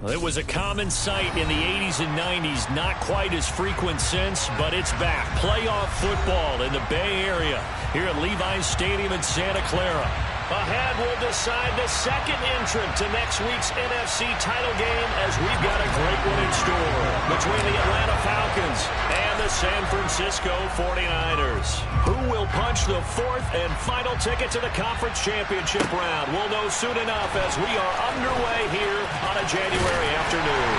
Well, it was a common sight in the 80s and 90s, not quite as frequent since, but it's back. Playoff football in the Bay Area here at Levi's Stadium in Santa Clara. Ahead, we'll decide the second entrant to next week's NFC title game as we've got a great one in store between the Atlanta Falcons and the San Francisco 49ers. Who will punch the fourth and final ticket to the conference championship round? We'll know soon enough as we are underway here on a January afternoon.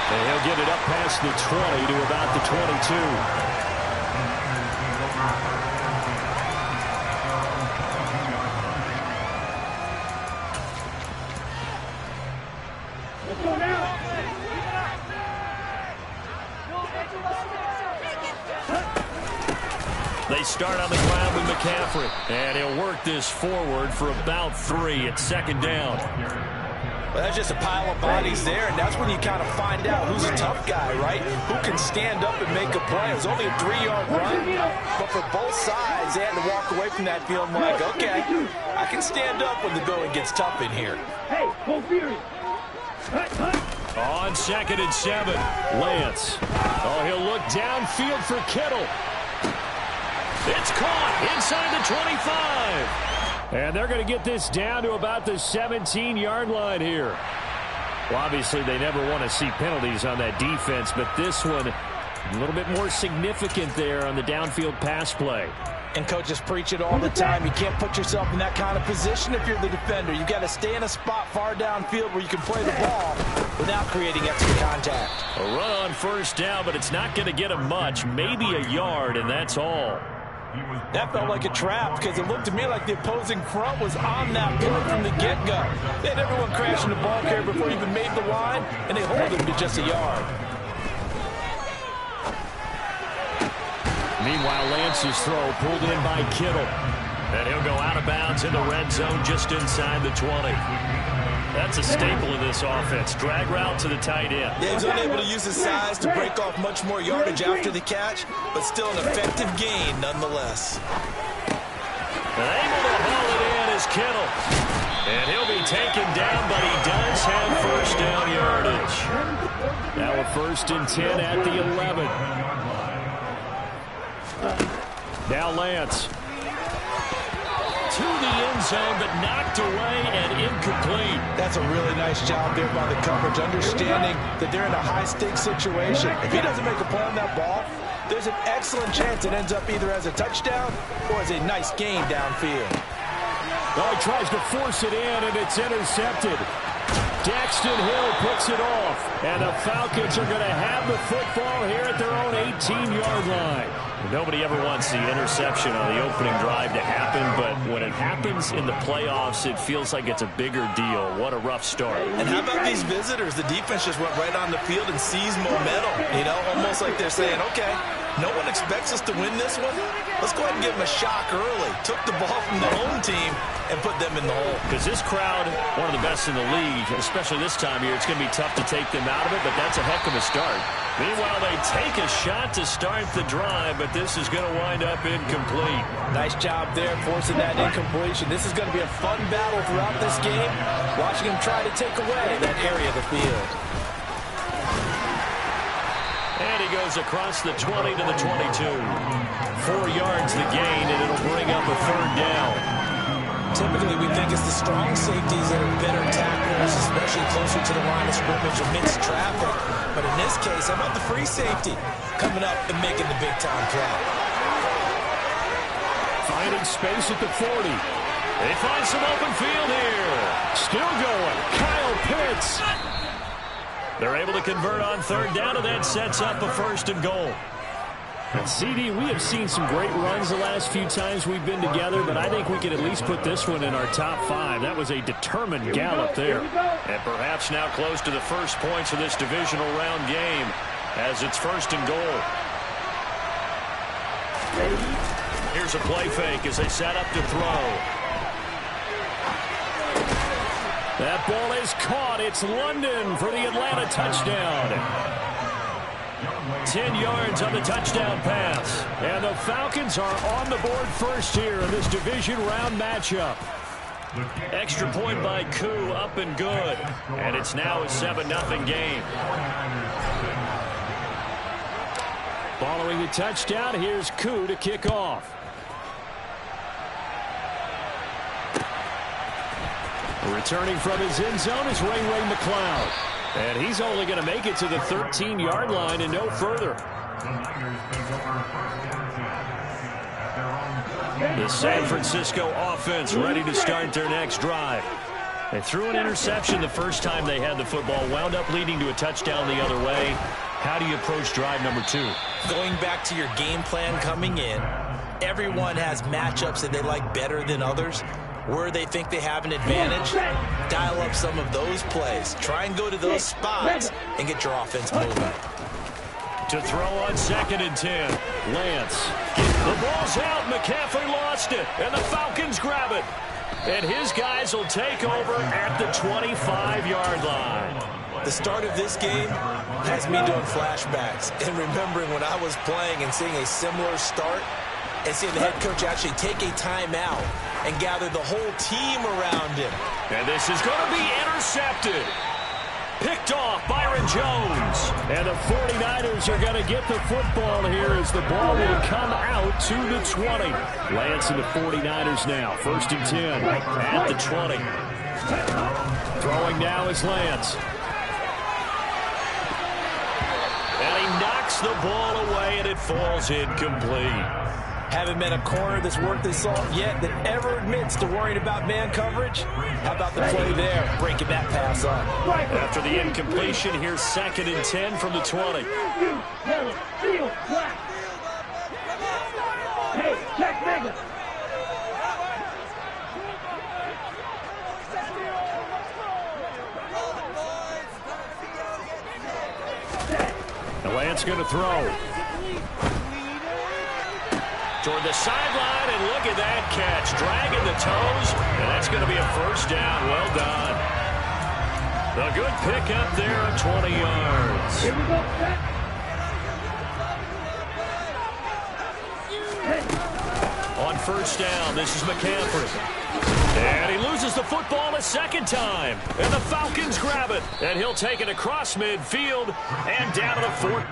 And he'll get it up past the 20 to about the 22. They start on the ground with McCaffrey, and he'll work this forward for about 3 at second down. Well, that's just a pile of bodies there, and that's when you kind of find out who's a tough guy, right? Who can stand up and make a play. It was only a 3-yard run, but for both sides, they had to walk away from that feeling like, okay, I can stand up when the going gets tough in here. Hey, go Fury. On 2nd and 7, Lance. Oh, he'll look downfield for Kittle. It's caught inside the 25. And they're going to get this down to about the 17-yard line here. Well, obviously, they never want to see penalties on that defense, but this one a little bit more significant there on the downfield pass play. And coaches preach it all the time. You can't put yourself in that kind of position if you're the defender. You've got to stay in a spot far downfield where you can play the ball without creating extra contact. A run on first down, but it's not going to get him much. Maybe a yard, and that's all. That felt like a trap because it looked to me like the opposing front was on that play from the get-go. They had everyone crashing the ball carrier before he even made the line, and they hold him to just a yard. Meanwhile, Lance's throw pulled in by Kittle. And he'll go out of bounds in the red zone just inside the 20. That's a staple of this offense. Drag route to the tight end. Yeah, he's unable to use his size to break off much more yardage after the catch, but still an effective gain nonetheless. And able to haul it in is Kittle. And he'll be taken down, but he does have first down yardage. Now a 1st and 10 at the 11. Now Lance. To the end zone, but knocked away and incomplete. That's a really nice job there by the coverage, understanding that they're in a high-stakes situation. If he doesn't make a play on that ball, there's an excellent chance it ends up either as a touchdown or as a nice gain downfield. Well, he tries to force it in, and it's intercepted. Daxton Hill puts it off, and the Falcons are going to have the football here at their own 18-yard line. Nobody ever wants the interception on the opening drive to happen, but when it happens in the playoffs, it feels like it's a bigger deal. What a rough start. And how about these visitors? The defense just went right on the field and seized momentum. You know, almost like they're saying, okay, no one expects us to win this one. Let's go ahead and give them a shock early. Took the ball from the home team and put them in the hole. Because this crowd, one of the best in the league, especially this time of year, it's going to be tough to take them out of it, but that's a heck of a start. Meanwhile, they take a shot to start the drive, but this is going to wind up incomplete. Nice job there forcing that incompletion. This is going to be a fun battle throughout this game, watching him try to take away that area of the field. And he goes across the 20 to the 22. 4 yards the gain, and it'll bring up a 3rd down. Typically, we think it's the strong safeties that are better tacklers, especially closer to the line of scrimmage amidst traffic. But in this case, how about the free safety coming up and making the big-time play? Finding space at the 40. They find some open field here. Still going. Kyle Pitts. They're able to convert on 3rd down, and that sets up a 1st and goal. And CD, we have seen some great runs the last few times we've been together, but I think we could at least put this one in our top 5. That was a determined gallop there. And perhaps now close to the first points of this divisional round game as it's 1st and goal. Here's a play fake as they set up to throw. That ball is caught. It's London for the Atlanta touchdown. 10 yards on the touchdown pass. And the Falcons are on the board first here in this division round matchup. Extra point by Koo, up and good. And it's now a 7-0 game. Following the touchdown, here's Koo to kick off. Returning from his end zone is Ray McLeod. And he's only going to make it to the 13-yard line and no further. The San Francisco offense ready to start their next drive. They threw an interception the first time they had the football, wound up leading to a touchdown the other way. How do you approach drive number 2? Going back to your game plan coming in, everyone has matchups that they like better than others. Where they think they have an advantage, dial up some of those plays. Try and go to those spots and get your offense moving. To throw on 2nd and 10, Lance. The ball's out. McCaffrey lost it, and the Falcons grab it. And his guys will take over at the 25-yard line. The start of this game has me doing flashbacks and remembering when I was playing and seeing a similar start and seeing the head coach actually take a timeout and gather the whole team around him. And this is going to be intercepted. Picked off Byron Jones. And the 49ers are going to get the football here as the ball will come out to the 20. Lance and the 49ers now. 1st and 10 at the 20. Throwing now is Lance. And he knocks the ball away and it falls incomplete. Haven't met a corner that's worth his salt yet that ever admits to worrying about man coverage. How about the play there, breaking that pass up? After the incompletion, here's 2nd and 10 from the 20. Hey, check nigga. The Lance going to throw. Toward the sideline, and look at that catch. Dragging the toes, and that's going to be a 1st down. Well done. A good pickup there of 20 yards. Here we go, On 1st down, this is McCaffrey. And he loses the football a 2nd time. And the Falcons grab it. And he'll take it across midfield and down to the 4th.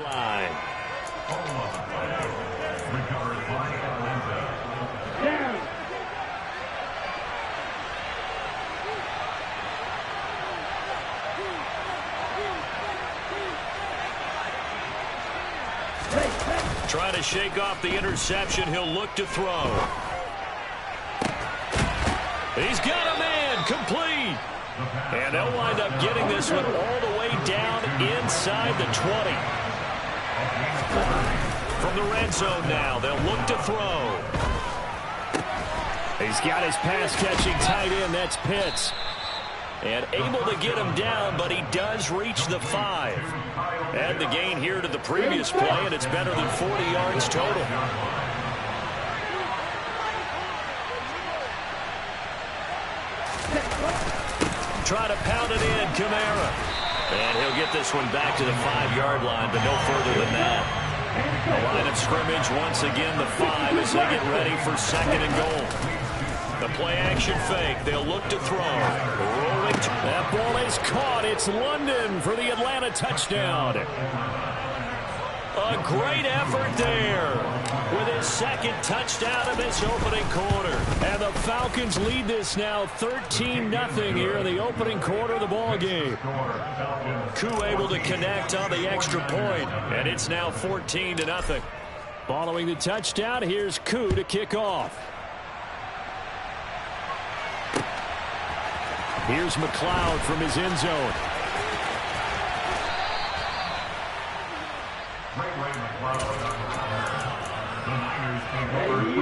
Line. Trying to shake off the interception. He'll look to throw. He's got a man complete. And they'll wind up getting this one all the way down inside the 20. From the red zone now, they'll look to throw. He's got his pass-catching tight end. That's Pitts. And able to get him down, but he does reach the 5. Add the gain here to the previous play, and it's better than 40 yards total. Try to pound it in, Kamara. And he'll get this one back to the 5-yard line, but no further than that. The line of scrimmage, once again, the 5 as they get ready for 2nd and goal. The play-action fake. They'll look to throw. Rolling. That ball is caught. It's London for the Atlanta touchdown. A great effort there with his 2nd touchdown of this opening quarter. And the Falcons lead this now 13-0 here in the opening quarter of the ball game. Koo able to connect on the extra point, and it's now 14-0. Following the touchdown, here's Koo to kick off. Here's McLeod from his end zone.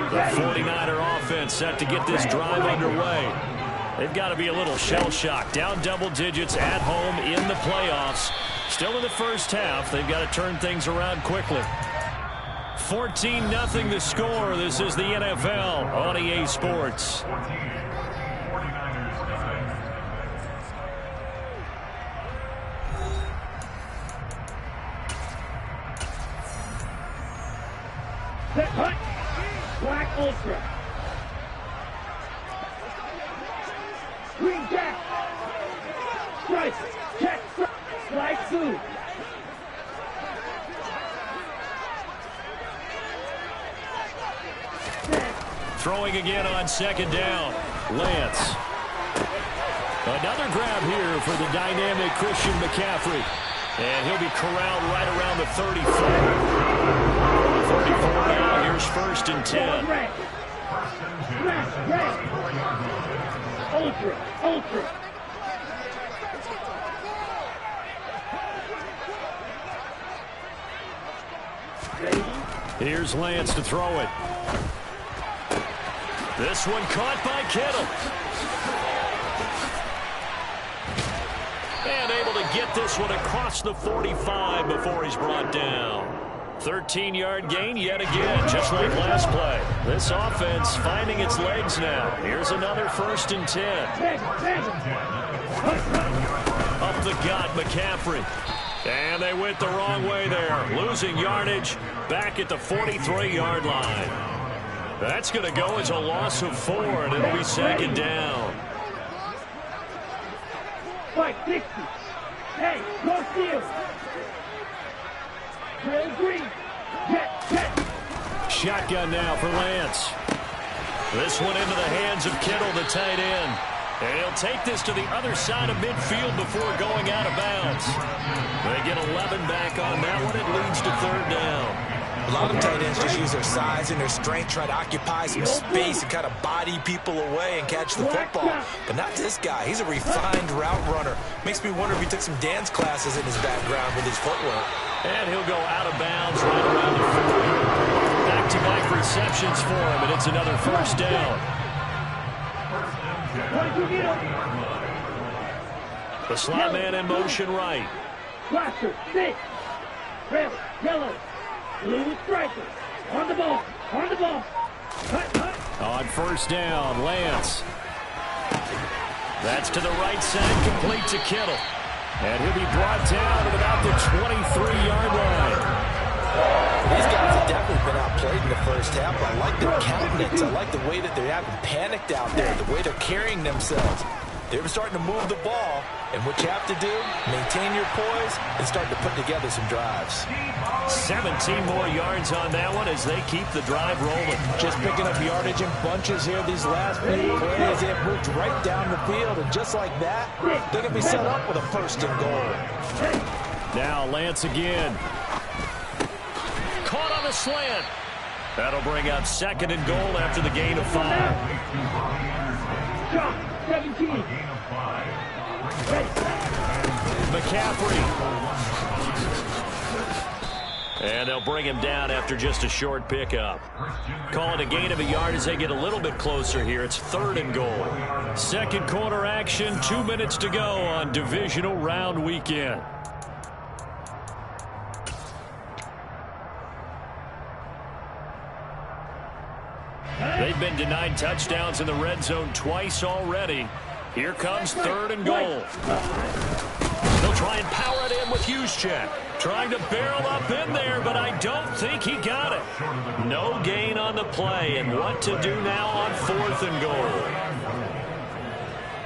The 49er offense set to get this drive underway. They've got to be a little shell-shocked. Down double digits at home in the playoffs. Still in the first half. They've got to turn things around quickly. 14-0 the score. This is the NFL on EA Sports. ultra. Green jack. Strike. Check. Slide through. Throwing again on second down. Lance. Another grab here for the dynamic Christian McCaffrey. And he'll be corralled right around the 34. 34 now. Here's first and 10. Ultra. Ultra. Here's Lance to throw it. This one caught by Kittle. And able to get this one across the 45 before he's brought down. 13-yard gain yet again, just like last play. This offense finding its legs now. Here's another first and 10. Up the gut, McCaffrey. And they went the wrong way there. Losing yardage back at the 43-yard line. That's going to go as a loss of 4, and it'll be second down. Fight 60. Hey, no steal. Trail green. Jet. Shotgun now for Lance. This one into the hands of Kittle, the tight end. And he'll take this to the other side of midfield before going out of bounds. They get 11 back on that one. It leads to third down. A lot of tight ends just use their size and their strength, try to occupy some space and kind of body people away and catch the football. But not this guy. He's a refined route runner. Makes me wonder if he took some dance classes in his background with his footwork. And he'll go out of bounds right around the 40. Back-to-back receptions for him, and it's another first down. The slot man in motion right. Blaster, 6. Red, yellow. Blue striker. On the ball. On first down, Lance. That's to the right side, complete to Kittle. And he'll be brought down at about the 23-yard line. These guys have definitely been outplayed in the first half. I like their countenance. I like the way that they're having panicked out there, the way they're carrying themselves. They were starting to move the ball, and what you have to do, maintain your poise and start to put together some drives. 17 more yards on that one as they keep the drive rolling. Just picking up yardage in bunches here these last few plays. They have moved right down the field, and just like that, they're going to be set up with a first and goal. Now Lance again. Caught on a slant. That'll bring up second and goal after the gain of 5. Drop, 17. McCaffrey. And they'll bring him down after just a short pickup. Call it a gain of a yard as they get a little bit closer here. It's third and goal. Second quarter action, 2 minutes to go on divisional round weekend. They've been denied touchdowns in the red zone twice already. Here comes third and goal. They'll try and power it in with Juszczyk. Trying to barrel up in there, but I don't think he got it. No gain on the play, and what to do now on fourth and goal.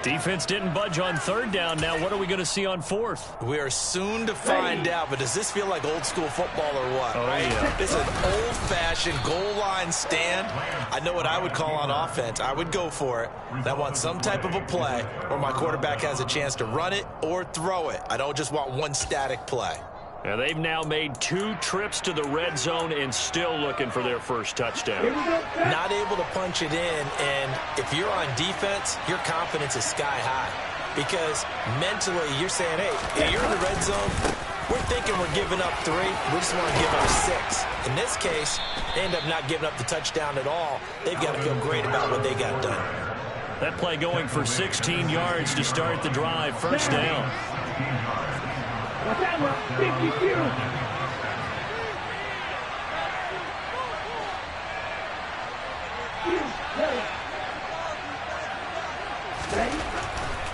Defense didn't budge on third down. Now what are we going to see on fourth? We are soon to find out, but does this feel like old school football or what? Oh, yeah. It's an old-fashioned goal line stand. I know what I would call on offense. I would go for it. I want some type of a play where my quarterback has a chance to run it or throw it. I don't just want one static play. And they've now made 2 trips to the red zone and still looking for their first touchdown. Not able to punch it in, and if you're on defense, your confidence is sky high. Because mentally, you're saying, hey, if you're in the red zone, we're thinking we're giving up 3. We just want to give up 6. In this case, they end up not giving up the touchdown at all. They've got to feel great about what they got done. That play going for 16 yards to start the drive. First down.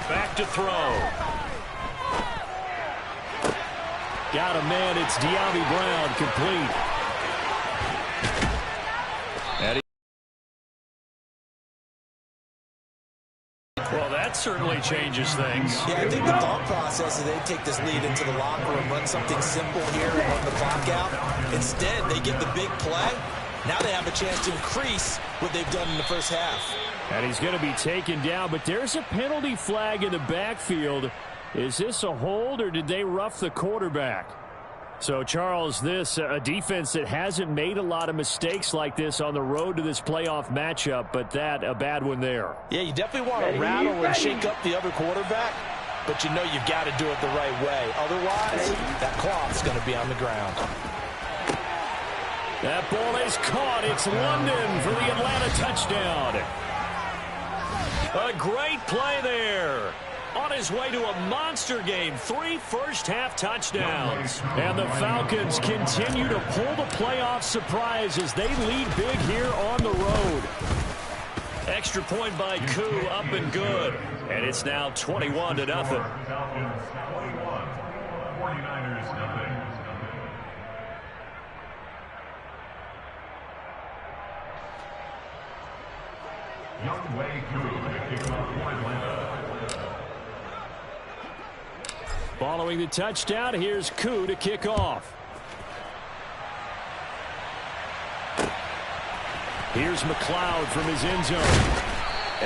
Back to throw. Got a man. It's Diaby Brown, complete. that certainly changes things. Yeah, I think the thought process is they take this lead into the locker room, run something simple here and run the clock out. Instead, they get the big play. Now they have a chance to increase what they've done in the first half. And he's going to be taken down, but there's a penalty flag in the backfield. Is this a hold, or did they rough the quarterback? So, Charles, this a defense that hasn't made a lot of mistakes like this on the road to this playoff matchup, but that a bad one there. Yeah, you definitely want to rattle and shake up the other quarterback, but you know you've got to do it the right way. Otherwise, that cloth's going to be on the ground. That ball is caught. It's London for the Atlanta touchdown. A great play there. On his way to a monster game, 3 first-half touchdowns. And the Falcons continue to pull the playoff surprise as they lead big here on the road. Extra point by Koo, up and good. And it's now 21-0. Falcons 21, 49ers nothing. Young Wei Koo to kick off for Atlanta. Following the touchdown, here's Koo to kick off. Here's McLeod from his end zone.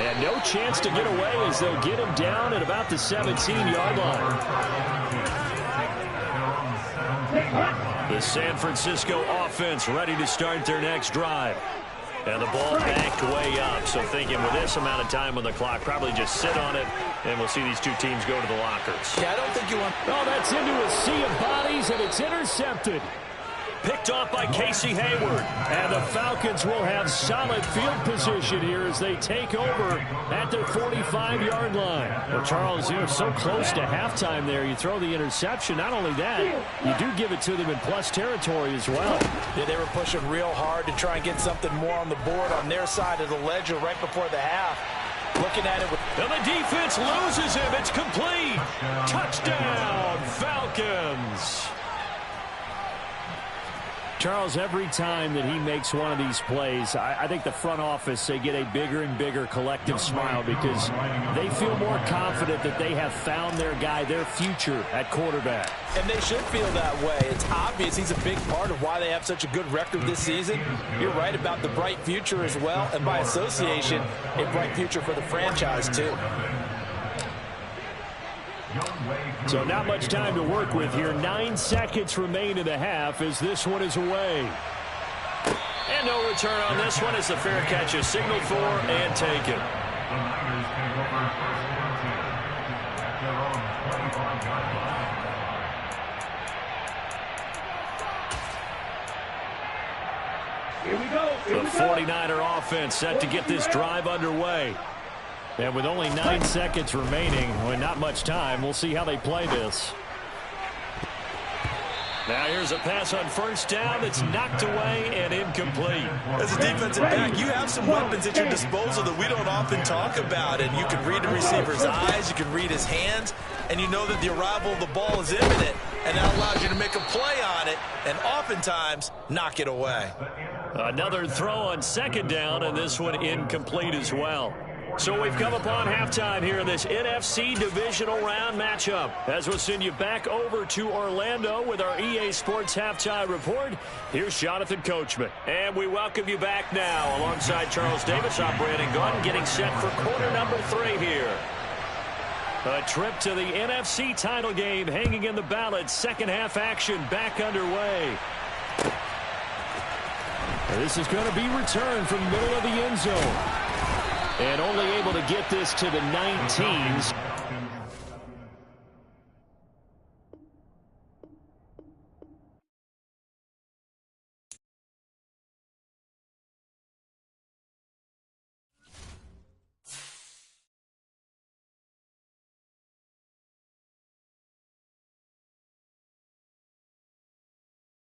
And no chance to get away as they'll get him down at about the 17-yard line. The San Francisco offense ready to start their next drive. And the ball backed way up. So thinking with this amount of time on the clock, probably just sit on it, and we'll see these two teams go to the lockers. Yeah, I don't think you want... Oh, that's into a sea of bodies, and it's intercepted. Picked off by Casey Hayward. And the Falcons will have solid field position here as they take over at their 45-yard line. Well, Charles, you're so close to halftime there. You throw the interception. Not only that, you do give it to them in plus territory as well. Yeah, they were pushing real hard to try and get something more on the board on their side of the ledger right before the half. Looking at it with... And the defense loses him. It's complete. Touchdown, Falcons. Charles, every time that he makes one of these plays, I think the front office, they get a bigger and bigger collective smile because they feel more confident that they have found their guy, their future at quarterback. And they should feel that way. It's obvious he's a big part of why they have such a good record this season. You're right about the bright future as well, and by association, a bright future for the franchise too. So not much time to work with here. 9 seconds remain in the half as this one is away. And no return on this one as the fair catch is signaled for and taken. The Niners can go for first and 10 at their own 25-yard line. Here we go. Here The we go. 49er offense set to get this drive underway. And with only 9 seconds remaining, well, not much time, we'll see how they play this. Now here's a pass on first down that's knocked away and incomplete. As a defensive back, you have some weapons at your disposal that we don't often talk about. And you can read the receiver's eyes, you can read his hands, and you know that the arrival of the ball is imminent. And that allows you to make a play on it and oftentimes knock it away. Another throw on second down, and this one incomplete as well. So we've come upon halftime here in this NFC Divisional round matchup. As we'll send you back over to Orlando with our EA Sports Halftime Report, here's Jonathan Coachman. And we welcome you back now alongside Charles Davis. I'm Brandon Gunn getting set for quarter number 3 here. A trip to the NFC title game hanging in the balance. Second half action back underway. This is going to be returned from the middle of the end zone. And only able to get this to the 19s.